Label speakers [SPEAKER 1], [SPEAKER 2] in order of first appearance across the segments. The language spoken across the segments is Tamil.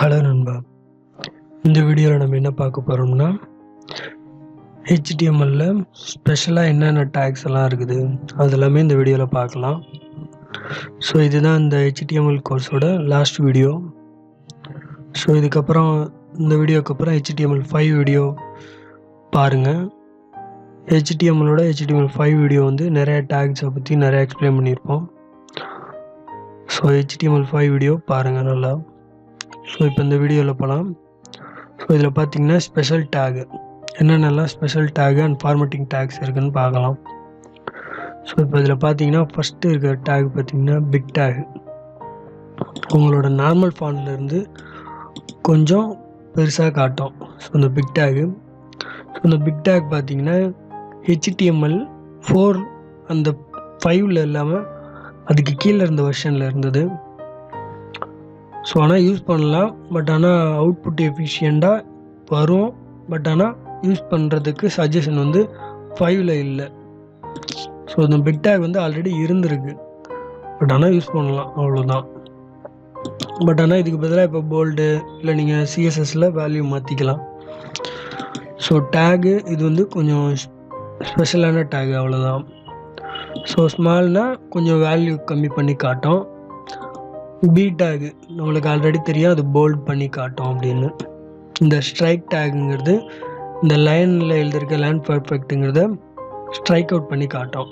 [SPEAKER 1] ஹலோ நண்பா, இந்த வீடியோவில் நம்ம என்ன பார்க்க போகிறோம்னா HTML ஸ்பெஷலாக என்னென்ன டேக்ஸ் எல்லாம் இருக்குது அது எல்லாமே இந்த வீடியோவில் பார்க்கலாம். ஸோ இதுதான் இந்த HTML கோர்ஸோட லாஸ்ட் வீடியோ. ஸோ இதுக்கப்புறம் இந்த வீடியோக்கு அப்புறம் HTML5 வீடியோ பாருங்கள். HTML5 வீடியோ வந்து நிறைய டேக்ஸை பற்றி நிறைய எக்ஸ்பிளைன் பண்ணியிருப்போம். ஸோ HTML5 வீடியோ பாருங்கள் நல்லா. ஸோ இப்போ இந்த வீடியோவில் போகலாம். ஸோ இதில் பார்த்தீங்கன்னா ஸ்பெஷல் டேகு என்னென்னலாம் special tag and formatting tags இருக்குதுன்னு பார்க்கலாம். ஸோ இப்போ இதில் பார்த்தீங்கன்னா ஃபஸ்ட்டு இருக்கிற டேக் பார்த்தீங்கன்னா பிக் டேகு. உங்களோட நார்மல் ஃபாண்ட்லேருந்து கொஞ்சம் பெருசாக காட்டும். ஸோ இந்த பிக் டேகு. ஸோ இந்த பிக் டேக் பார்த்தீங்கன்னா HTML4 அந்த 5ல் இல்லாமல் அதுக்கு கீழே இருந்த வெர்ஷனில் இருந்தது. ஸோ ஆனால் யூஸ் பண்ணலாம், பட் ஆனால் அவுட்புட் எஃபிஷியண்ட்டாக வரும். பட் ஆனால் யூஸ் பண்ணுறதுக்கு சஜஷன் வந்து 5ல் இல்லை. ஸோ இந்த பிக் டேக் வந்து ஆல்ரெடி இருந்திருக்கு, பட் ஆனால் யூஸ் பண்ணலாம் அவ்வளோதான். பட் ஆனால் இதுக்கு பதிலாக இப்போ போல்டு இல்லை நீங்கள் CSSல வேல்யூ மாற்றிக்கலாம். ஸோ டேகு இது வந்து கொஞ்சம் ஸ்பெஷலான டேகு அவ்வளோதான். ஸோ ஸ்மால்னால் கொஞ்சம் வேல்யூ கம்மி பண்ணி காட்டும். பி டேகு நம்மளுக்கு ஆல்ரெடி தெரியும், அது போல்ட் பண்ணி காட்டும் அப்படின்னு. இந்த ஸ்ட்ரைக் டேகுங்கிறது இந்த லைனில் எழுதியிருக்க லைன் பர்ஃபெக்ட்டுங்கிறத ஸ்ட்ரைக் அவுட் பண்ணி காட்டும்.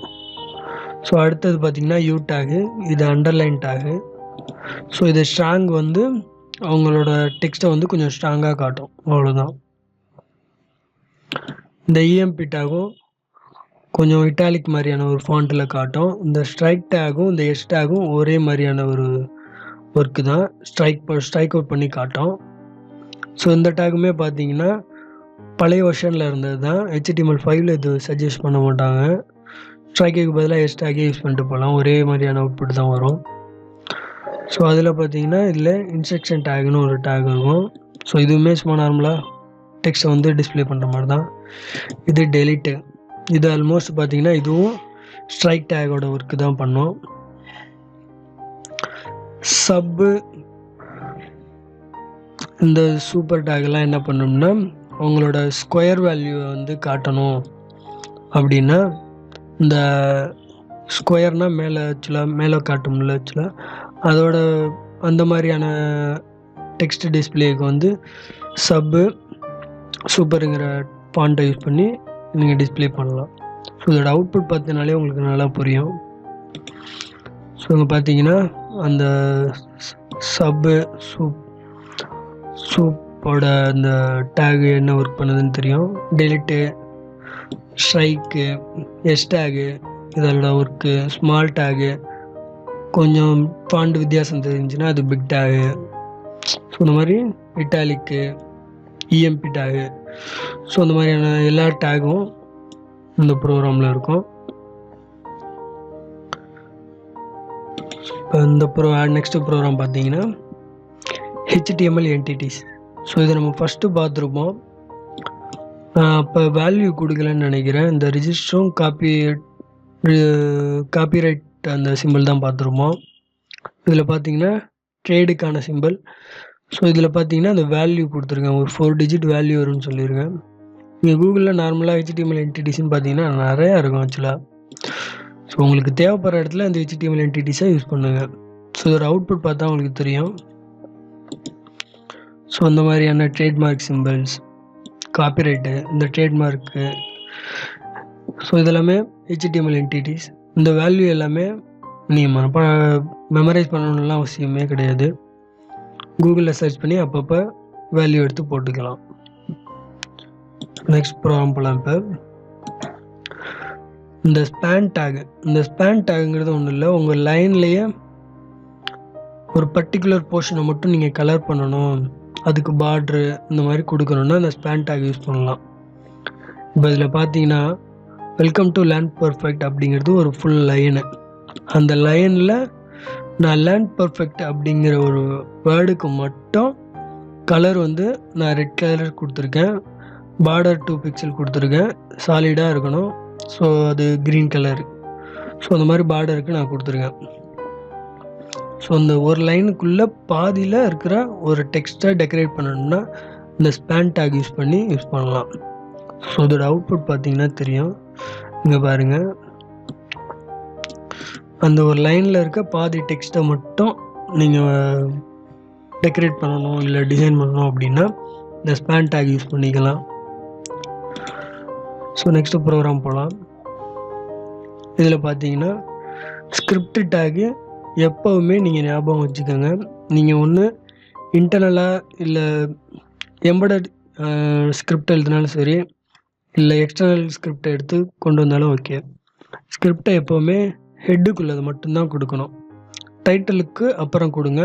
[SPEAKER 1] ஸோ அடுத்தது பார்த்திங்கன்னா யூ டேகு, இது அண்டர்லைன் டேகு. ஸோ இது ஸ்ட்ராங் வந்து அவங்களோட டெக்ஸ்ட்டை வந்து கொஞ்சம் ஸ்ட்ராங்காக காட்டும் அவ்வளோதான். இந்த EMP டேகும் கொஞ்சம் இட்டாலிக் மாதிரியான ஒரு ஃபாண்ட்டில் காட்டும். இந்த ஸ்ட்ரைக் டேகும் இந்த எஸ் டேகும் ஒரே மாதிரியான ஒரு ஒர்க்கு தான், ஸ்ட்ரைக் அவுட் பண்ணி காட்டும். ஸோ இந்த டேக்குமே பார்த்தீங்கன்னா பழைய வெர்ஷனில் இருந்தது தான். HTML5ல் இது சஜஸ்ட் பண்ண மாட்டாங்க. ஸ்ட்ரைக்குக்கு பதிலாக எஸ் டேக்கே யூஸ் பண்ணிட்டு போகலாம், ஒரே மாதிரியான அவுட்புட் தான் வரும். ஸோ அதில் பார்த்தீங்கன்னா இதில் இன்ஸ்ட்ரக்ஷன் டேக்னு ஒரு டேக் இருக்கும். ஸோ இதுவுமே சும்மா நார்மலாக டெக்ஸ்ட்டை வந்து டிஸ்பிளே பண்ணுற மாதிரி தான். இது டெலிட்டு, இது ஆல்மோஸ்ட் பார்த்தீங்கன்னா இதுவும் ஸ்ட்ரைக் டேக்கோட ஒர்க்கு தான் பண்ணும். சப்பு இந்த சூப்பர் டேக்லாம் என்ன பண்ணோம்னா உங்களோட ஸ்கொயர் வேல்யூவை வந்து காட்டணும் அப்படின்னா இந்த ஸ்கொயர்னால் மேலே ஆக்சுவலாக மேலே காட்டும்ல ஆக்சுவலாக அதோட அந்த மாதிரியான டெக்ஸ்ட் டிஸ்பிளேக்கு வந்து சப்பு சூப்பருங்கிற ஃபாண்ட்டை யூஸ் பண்ணி நீங்கள் டிஸ்பிளே பண்ணலாம். ஸோ இதோட அவுட்புட் பார்த்தீங்கனாலே உங்களுக்கு நல்லா புரியும். ஸோ இங்கே பார்த்தீங்கன்னா அந்த சப்பு சூப்போட அந்த டேகு என்ன ஒர்க் பண்ணுதுன்னு தெரியும். டெலிட்டு, ஸ்ட்ரைக்கு, எஸ் டேகு இதோட ஒர்க்கு. ஸ்மால் டேகு கொஞ்சம் ஃபாண்ட் வித்தியாசம் தெரிஞ்சுன்னா அது பிக் டேகு. ஸோ இந்த மாதிரி இட்டாலிக்கு, EMP டேகு, ஸோ இந்த மாதிரியான எல்லா டேகும் இந்த ப்ரோக்ராமில் இருக்கும். இப்போ இந்த நெக்ஸ்ட் ப்ரோக்ராம் பார்த்தீங்கன்னா HTML என்டிட்டிஸ். ஸோ இதை நம்ம ஃபஸ்ட்டு பார்த்துருப்போம். இப்போ வேல்யூ கொடுக்கலன்னு நினைக்கிறேன். இந்த ரிஜிஸ்டரும் காப்பிரைட் அந்த சிம்பிள் தான் பார்த்துருப்போம். இதில் பார்த்தீங்கன்னா ட்ரேடுக்கான சிம்பிள். ஸோ இதில் பார்த்தீங்கன்னா அந்த வேல்யூ கொடுத்துருக்கேன், ஒரு 4 டிஜிட் வேல்யூ வரும்னு சொல்லியிருக்கேன். நீங்கள் கூகுளில் நார்மலாக HTML என்டிட்டிஸ்ன்னு பார்த்தீங்கன்னா நிறையா இருக்கும் ஆக்சுவலாக. ஸோ உங்களுக்கு தேவைப்படுற இடத்துல இந்த HTML என்டிட்டிஸை யூஸ் பண்ணுங்கள். ஸோ இதோட அவுட்புட் பார்த்தா உங்களுக்கு தெரியும். ஸோ அந்த மாதிரியான ட்ரேட்மார்க் சிம்பிள்ஸ், காப்பிரைட்டு, இந்த ட்ரேட்மார்க்கு, ஸோ இதெல்லாமே HTML என்டிட்டிஸ். இந்த வேல்யூ எல்லாமே நீங்கள் மெமரைஸ் பண்ணணும்லாம் அவசியமே கிடையாது. கூகுளில் சர்ச் பண்ணி அப்பப்போ வேல்யூ எடுத்து போட்டுக்கலாம். நெக்ஸ்ட் ப்ரோக்ராம் போகலாம். இப்போ இந்த ஸ்பேன் டேகு, இந்த ஸ்பேன் டேகுங்கிறது ஒன்றும் இல்லை, உங்கள் லைன்லேயே ஒரு பர்டிகுலர் போர்ஷனை மட்டும் நீங்கள் கலர் பண்ணணும், அதுக்கு பார்ட்ரு இந்த மாதிரி கொடுக்கணுன்னா இந்த ஸ்பேன் டேக் யூஸ் பண்ணலாம். இப்போ இதில் பார்த்தீங்கன்னா வெல்கம் டு லேண்ட் பர்ஃபெக்ட் அப்படிங்கிறது ஒரு ஃபுல் லைனு. அந்த லைனில் நான் லேண்ட் பர்ஃபெக்ட் அப்படிங்கிற ஒரு வேர்டுக்கு மட்டும் கலர் வந்து நான் ரெட் கலர் கொடுத்துருக்கேன், பார்டர் 2 பிக்சல் கொடுத்துருக்கேன், சாலிடாக இருக்கணும். ஸோ அது க்ரீன் கலர். ஸோ அந்த மாதிரி பார்டருக்கு நான் கொடுத்துருக்கேன். ஸோ அந்த ஒரு லைனுக்குள்ளே பாதியில் இருக்கிற ஒரு டெக்ஸ்ட்டை டெக்கரேட் பண்ணணும்னா இந்த ஸ்பேன் டேக் யூஸ் பண்ணலாம். ஸோ இதோட அவுட்புட் பார்த்தீங்கன்னா தெரியும். இங்கே பாருங்கள், அந்த ஒரு லைனில் இருக்க பாதி டெக்ஸ்ட்டை மட்டும் நீங்கள் டெக்கரேட் பண்ணணும் இல்லை டிசைன் பண்ணணும் அப்படின்னா இந்த ஸ்பேன் டேக் யூஸ் பண்ணிக்கலாம். ஸோ நெக்ஸ்ட்டு ப்ரோக்ராம் போகலாம். இதில் பார்த்தீங்கன்னா ஸ்கிரிப்ட் டேகு எப்போவுமே நீங்கள் ஞாபகம் வச்சுக்கோங்க. நீங்கள் ஒன்று இன்டர்னலாக இல்லை எம்படட் ஸ்கிரிப்ட் எழுதினாலும் சரி, இல்லை எக்ஸ்டர்னல் ஸ்கிரிப்டை எடுத்து கொண்டு வந்தாலும் ஓகே. ஸ்கிரிப்டை எப்போவுமே ஹெட்டுக்குள்ளது மட்டும்தான் கொடுக்கணும். டைட்டிலுக்கு அப்புறம் கொடுங்க.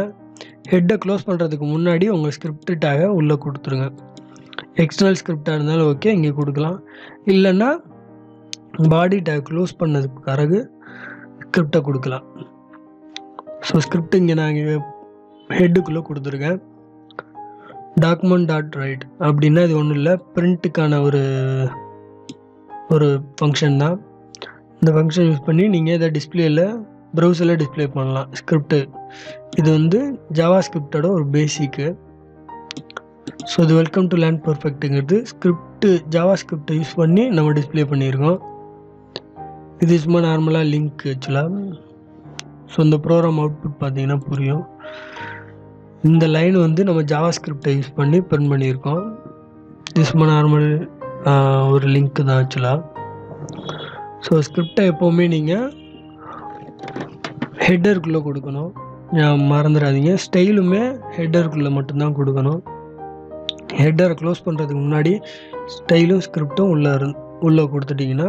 [SPEAKER 1] ஹெட்டை க்ளோஸ் பண்ணுறதுக்கு முன்னாடி உங்கள் ஸ்கிரிப்ட் டேகை உள்ளே கொடுத்துருங்க. எக்ஸ்டர்னல் ஸ்கிரிப்டாக இருந்தாலும் ஓகே, இங்கே கொடுக்கலாம். இல்லைன்னா பாடி டேக் க்ளோஸ் பண்ணதுக்கு பிறகு ஸ்கிரிப்டை கொடுக்கலாம். ஸோ ஸ்கிரிப்ட் இங்கே நான் இங்கே ஹெட்டுக்குள்ளே கொடுத்துருக்கேன். டாக்குமெண்ட் டாட் ரைட் அப்படின்னா இது ஒன்றும் இல்லை, பிரிண்ட்டுக்கான ஒரு ஃபங்க்ஷன் தான். இந்த ஃபங்க்ஷன் யூஸ் பண்ணி நீங்கள் இதை டிஸ்பிளேயில் ப்ரௌசரில் டிஸ்பிளே பண்ணலாம். ஸ்கிரிப்டு இது வந்து ஜாவா ஸ்கிரிப்டோட ஒரு பேசிக்கு. ஸோ இது வெல்கம் டு லேர்ன் பர்ஃபெக்ட்டுங்கிறது ஸ்கிரிப்டு ஜாவா ஸ்கிரிப்டை யூஸ் பண்ணி நம்ம டிஸ்பிளே பண்ணியிருக்கோம். இது சும்மா நார்மலாக லிங்க் ஆக்சுவலாக. ஸோ இந்த ப்ரோக்ராம் அவுட்புட் பார்த்தீங்கன்னா புரியும். இந்த லைன் வந்து நம்ம ஜாவா ஸ்கிரிப்டை யூஸ் பண்ணி பிரிண்ட் பண்ணியிருக்கோம். இது சும்மா நார்மல் ஒரு லிங்க் தான் ஆக்சுவலாக. ஸோ ஸ்கிரிப்டை எப்போவுமே நீங்கள் ஹெட்டருக்குள்ளே கொடுக்கணும், மறந்துடாதீங்க. ஸ்டைலுமே ஹெட்டருக்குள்ளே மட்டும்தான் கொடுக்கணும். ஹெட்டரை க்ளோஸ் பண்ணுறதுக்கு முன்னாடி ஸ்டைலும் ஸ்கிரிப்டும் உள்ளே கொடுத்துட்டிங்கன்னா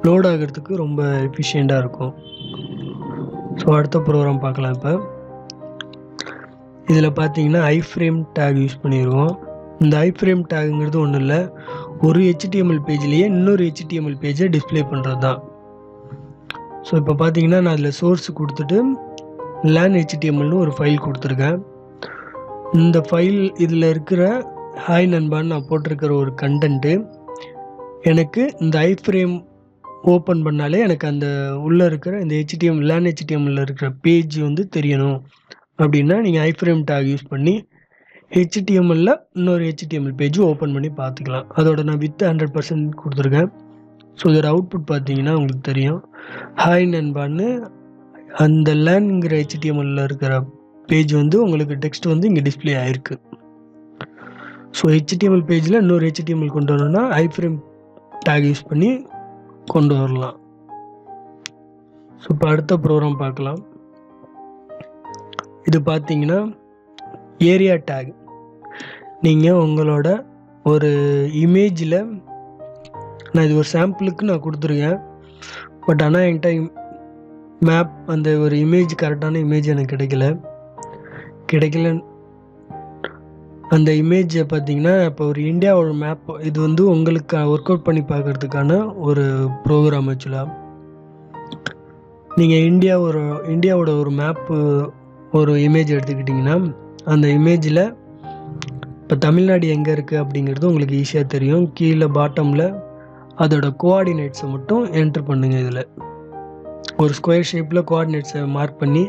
[SPEAKER 1] லோட் ஆகிறதுக்கு ரொம்ப எஃபிஷியண்ட்டாக இருக்கும். ஸோ அடுத்த ப்ரோக்ராம் பார்க்கலாம். இப்போ இதில் பார்த்தீங்கன்னா ஐஃப்ரேம் டேக் யூஸ் பண்ணியிருக்கோம். இந்த ஐஃப்ரேம் டேக்குங்கிறது ஒன்றும் இல்லை, ஒரு HTML பேஜ்லேயே இன்னொரு HTML பேஜை டிஸ்பிளே பண்ணுறது தான். ஸோ இப்போ பார்த்தீங்கன்னா நான் அதில் சோர்ஸ் கொடுத்துட்டு லேன் HTMLனு ஒரு ஃபைல் கொடுத்துருக்கேன். இந்த ஃபைல் இதில் இருக்கிற ஹாய் நண்பான்னு நான் போட்டிருக்கிற ஒரு கண்டென்ட்டு எனக்கு இந்த ஐஃப்ரேம் ஓப்பன் பண்ணாலே எனக்கு அந்த உள்ளே இருக்கிற இந்த லேன் HTML இருக்கிற பேஜ் வந்து தெரியணும் அப்படின்னா நீங்கள் ஐஃப்ரேம் டேக் யூஸ் பண்ணி HTML இன்னொரு HTML பேஜ் ஓப்பன் பண்ணி பார்த்துக்கலாம். அதோட நான் வித் 100% கொடுத்துருக்கேன். ஸோ இதோட அவுட்புட் பார்த்தீங்கன்னா உங்களுக்கு தெரியும். ஹாய் நண்பான்னு அந்த லேன்ங்கிற HTML இருக்கிற பேஜ் வந்து உங்களுக்கு டெக்ஸ்ட் வந்து இங்கே டிஸ்பிளே ஆகிருக்கு. ஸோ HTML பேஜில் இன்னொரு HTML கொண்டு வரணும்னா ஐஃப்ரேம் டேக் யூஸ் பண்ணி கொண்டு வரலாம். ஸோ இப்போ அடுத்த ப்ரோக்ராம் பார்க்கலாம். இது பார்த்தீங்கன்னா ஏரியா டேக். நீங்கள் உங்களோட ஒரு இமேஜில் நான் இது ஒரு சாம்பிளுக்கு நான் கொடுத்துருக்கேன். பட் ஆனால் என்கிட்ட மேப் அந்த ஒரு இமேஜ் கரெக்டான இமேஜ் எனக்கு கிடைக்கல. அந்த இமேஜை பார்த்தீங்கன்னா இப்போ ஒரு இந்தியாவோட மேப் இது வந்து உங்களுக்கு ஒர்க் அவுட் பண்ணி பார்க்குறதுக்கான ஒரு ப்ரோக்ராம் ஆக்சுவலாக. நீங்கள் இந்தியாவோட ஒரு மேப்பு ஒரு இமேஜ் எடுத்துக்கிட்டிங்கன்னா அந்த இமேஜில் இப்போ தமிழ்நாடு எங்கே இருக்குது அப்படிங்கிறது உங்களுக்கு ஈஸியாக தெரியும். கீழே பாட்டமில் அதோட கோஆர்டினேட்ஸை மட்டும் என்ட்ரு பண்ணுங்கள். இதில் ஒரு ஸ்கொயர் ஷேப்பில் கோஆர்டினேட்ஸை மார்க் பண்ணி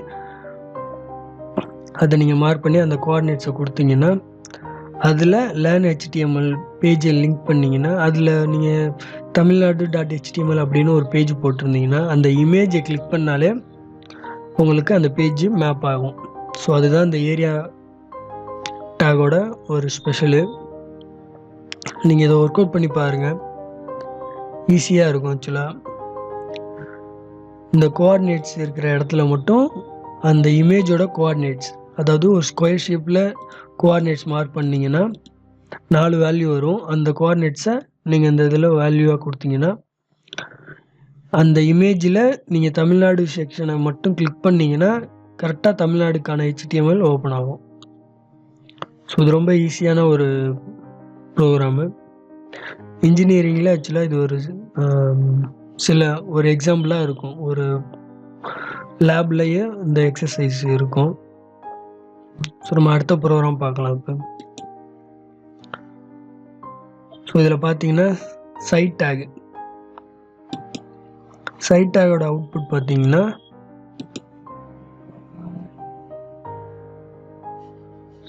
[SPEAKER 1] அந்த கோஆர்டினேட்ஸை கொடுத்தீங்கன்னா அதில் லேன் HTML பேஜை லிங்க் பண்ணிங்கன்னா அதில் நீங்கள் தமிழ்நாடு .html அப்படின்னு ஒரு பேஜ் போட்டிருந்தீங்கன்னா அந்த இமேஜை கிளிக் பண்ணாலே உங்களுக்கு அந்த பேஜ் மேப் ஆகும். ஸோ அதுதான் இந்த ஏரியா டேகோட ஒரு ஸ்பெஷலு. நீங்கள் இதை ஒர்க் அவுட் பண்ணி பாருங்கள், ஈஸியாக இருக்கும் ஆக்சுவலாக. இந்த கோஆர்டினேட்ஸ் இருக்கிற இடத்துல மட்டும் அந்த இமேஜோட கோஆர்டினேட்ஸ், அதாவது ஒரு ஸ்கொயர் ஷேப்பில் கோஆர்டினேட்ஸ் மார்க் பண்ணிங்கன்னா 4 வேல்யூ வரும். அந்த கோஆர்டினேட்ஸை நீங்கள் இந்த இதில் வேல்யூவாக கொடுத்தீங்கன்னா அந்த இமேஜில் நீங்கள் தமிழ்நாடு செக்ஷனை மட்டும் கிளிக் பண்ணிங்கன்னா கரெக்டாக தமிழ்நாடுக்கான HTML ஓப்பன் ஆகும். ஸோ இது ரொம்ப ஈஸியான ஒரு ப்ரோக்ராமு. இன்ஜினியரிங்கில் ஆக்சுவலாக இது ஒரு எக்ஸாம்பிளாக இருக்கும். ஒரு லேப்லேயே இந்த எக்ஸசைஸ் இருக்கும். ஸோ நம்ம அடுத்த ப்ரோக்ராம் பார்க்கலாம். இப்போ ஸோ இதில் பார்த்தீங்கன்னா சைட் டேகோட அவுட்புட் பார்த்தீங்கன்னா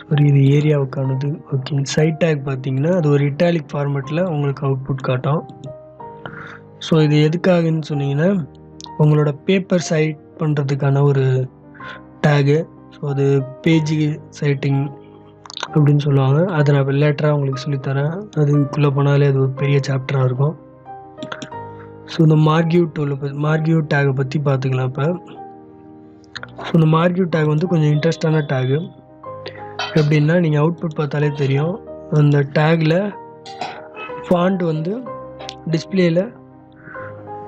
[SPEAKER 1] சாரி, இது ஏரியாவுக்கானது. ஓகே. சைட் டேக் பார்த்தீங்கன்னா, அது ஒரு இட்டாலிக் ஃபார்மேட்டில் உங்களுக்கு அவுட்புட் காட்டும். ஸோ இது எதுக்காகன்னு சொன்னீங்கன்னா, உங்களோட பேப்பர் சைட் பண்ணுறதுக்கான ஒரு டேகு. ஸோ அது பேஜ் சைட்டிங் அப்படின்னு சொல்லுவாங்க. அதை நான் லேட்டராக உங்களுக்கு சொல்லித்தரேன். அதுக்குள்ளே போனாலே அது ஒரு பெரிய சாப்டராக இருக்கும். ஸோ இந்த மார்க்யூ டேகை பற்றி பார்த்துக்கலாம் இப்போ. ஸோ இந்த மார்க்யூ டேக் வந்து கொஞ்சம் இன்ட்ரெஸ்டான டேகு. எப்படின்னா, நீங்கள் அவுட்புட் பார்த்தாலே தெரியும். அந்த டேக்கில் ஃபாண்ட் வந்து டிஸ்பிளேயில்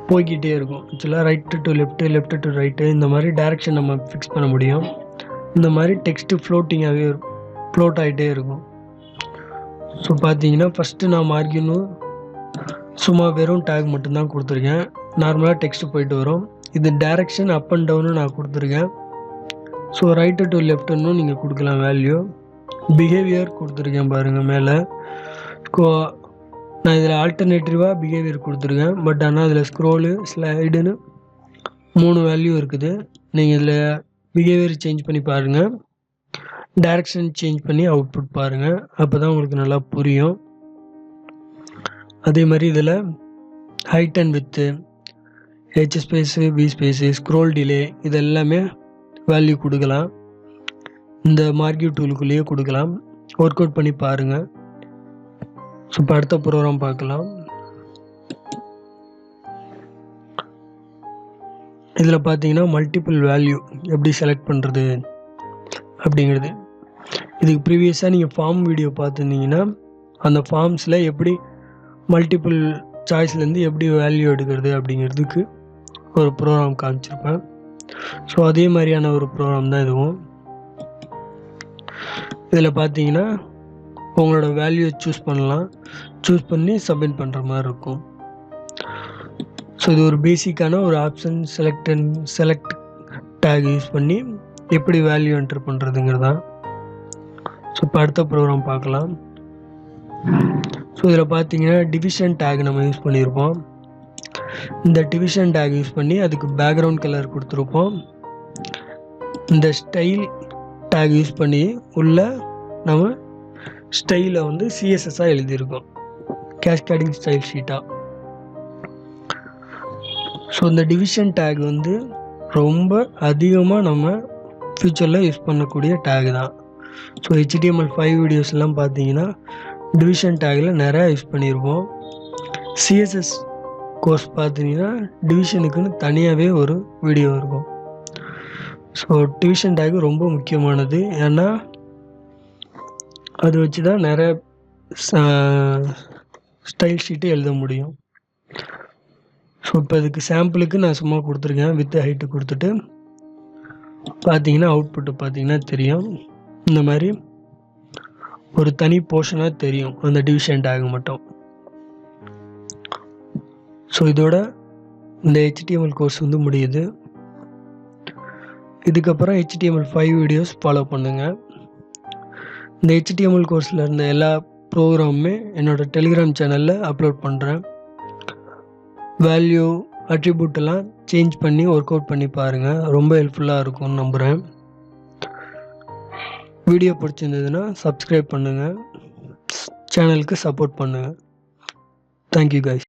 [SPEAKER 1] போய்கிட்டே இருக்கும். ஆக்சுவலாக right to left, left to right, இந்த மாதிரி டேரெக்ஷன் நம்ம ஃபிக்ஸ் பண்ண முடியும். இந்த மாதிரி டெக்ஸ்ட்டு ஃப்ளோட் ஆகிட்டே இருக்கும். ஸோ பார்த்தீங்கன்னா, ஃபஸ்ட்டு நான் மார்க்யூன்னு சும்மா வெறும் டேக் மட்டும்தான் கொடுத்துருக்கேன். நார்மலாக டெக்ஸ்ட்டு போயிட்டு வரும். இது டேரெக்ஷன் அப் அண்ட் டவுன்னு நான் கொடுத்துருக்கேன். ஸோ ரைட்டு டு லெஃப்ட்டுன்னு நீங்கள் கொடுக்கலாம் வேல்யூ. பிஹேவியர் கொடுத்துருக்கேன் பாருங்கள் மேலே. நான் இதில் ஆல்டர்னேட்டிவாக பிஹேவியர் கொடுத்துருக்கேன். பட் ஆனால் அதில் ஸ்க்ரோலு, ஸ்லைடுன்னு 3 வேல்யூ இருக்குது. நீங்கள் இதில் பிஹேவியர் சேஞ்ச் பண்ணி பாருங்கள், டைரக்ஷன் சேஞ்ச் பண்ணி அவுட்புட் பாருங்கள். அப்போ தான் உங்களுக்கு நல்லா புரியும். அதே மாதிரி இதில் height and width, H space, V space, scroll delay, இது எல்லாமே வேல்யூ கொடுக்கலாம். இந்த மார்க்யூ டூலுக்குள்ளேயே கொடுக்கலாம். ஒர்க் அவுட் பண்ணி பாருங்கள். ஸோ இப்போ அடுத்த ப்ரோக்ராம் பார்க்கலாம். இதில் பார்த்தீங்கன்னா மல்டிபிள் வேல்யூ எப்படி செலக்ட் பண்ணுறது அப்படிங்கிறது. இதுக்கு ப்ரீவியஸாக நீங்கள் ஃபார்ம் வீடியோ பார்த்துருந்தீங்கன்னா, அந்த ஃபார்ம்ஸில் எப்படி மல்டிபிள் சாய்ஸ்லேருந்து எப்படி வேல்யூ எடுக்கிறது அப்படிங்கிறதுக்கு ஒரு ப்ரோக்ராம் காமிச்சிருப்பேன். ஸோ அதே மாதிரியான ஒரு ப்ரோக்ராம் தான் இதுவும். இதில் பார்த்தீங்கன்னா உங்களோட வேல்யூவை சூஸ் பண்ணி சப்மிட் பண்ணுற மாதிரி இருக்கும். ஸோ இது ஒரு பேசிக்கான ஒரு ஆப்ஷன் செலக்ட் டேக் யூஸ் பண்ணி எப்படி வேல்யூ என்டர் பண்ணுறதுங்கிறதான். ஸோ இப்போ அடுத்த ப்ரோக்ராம் பார்க்கலாம். ஸோ இதில் பார்த்தீங்கன்னா டிவிஷன் டேக் நம்ம யூஸ் பண்ணியிருப்போம். இந்த டிவிஷன் டேக் யூஸ் பண்ணி அதுக்கு பேக்ரவுண்ட் கலர் கொடுத்துருப்போம். இந்த ஸ்டைல் டேக் யூஸ் பண்ணி உள்ள நம்ம ஸ்டைலை வந்து சிஎஸ்எஸ்ஸாக எழுதியிருக்கோம், கேஸ்கேடிங் ஸ்டைல் ஷீட்டாக. ஸோ இந்த டிவிஷன் டேக் வந்து ரொம்ப அதிகமாக நம்ம ஃப்யூச்சரில் யூஸ் பண்ணக்கூடிய டேக் தான். ஸோ HTML5 வீடியோஸ்லாம் பார்த்தீங்கன்னா டிவிஷன் டேக்கில் நிறையா யூஸ் பண்ணியிருப்போம். சிஎஸ்எஸ் கோர்ஸ் பார்த்தீங்கன்னா டிவிஷனுக்குன்னு தனியாகவே ஒரு வீடியோ இருக்கும். ஸோ டிவிஷன் டேக் ரொம்ப முக்கியமானது. ஏன்னா அது வச்சு தான் நிறைய ஸ்டைல் ஷீட்டு எழுத முடியும். ஸோ இப்போ இதுக்கு சாம்பிளுக்கு நான் சும்மா கொடுத்துருக்கேன், வித் ஹைட்டு கொடுத்துட்டு பார்த்தீங்கன்னா அவுட்புட்டு பார்த்தீங்கன்னா தெரியும். இந்த மாதிரி ஒரு தனி போர்ஷனாக தெரியும் அந்த டிவிஷன் டேக் மட்டும். ஸோ இதோட இந்த HTML கோர்ஸ் வந்து முடியுது. இதுக்கப்புறம் HTML5 வீடியோஸ் ஃபாலோ பண்ணுங்கள். இந்த HTML கோர்ஸில் இருந்த எல்லா ப்ரோக்ராமுமே என்னோடய டெலிகிராம் சேனலில் அப்லோட் பண்ணுறேன். வேல்யூ அட்ரிபியூட்டெல்லாம் சேஞ்ச் பண்ணி ஒர்க் அவுட் பண்ணி பாருங்கள், ரொம்ப ஹெல்ப்ஃபுல்லாக இருக்கும்னு நம்புகிறேன். வீடியோ பிடிச்சிருந்ததுன்னா சப்ஸ்கிரைப் பண்ணுங்கள், சேனலுக்கு சப்போர்ட் பண்ணுங்கள். Thank you guys.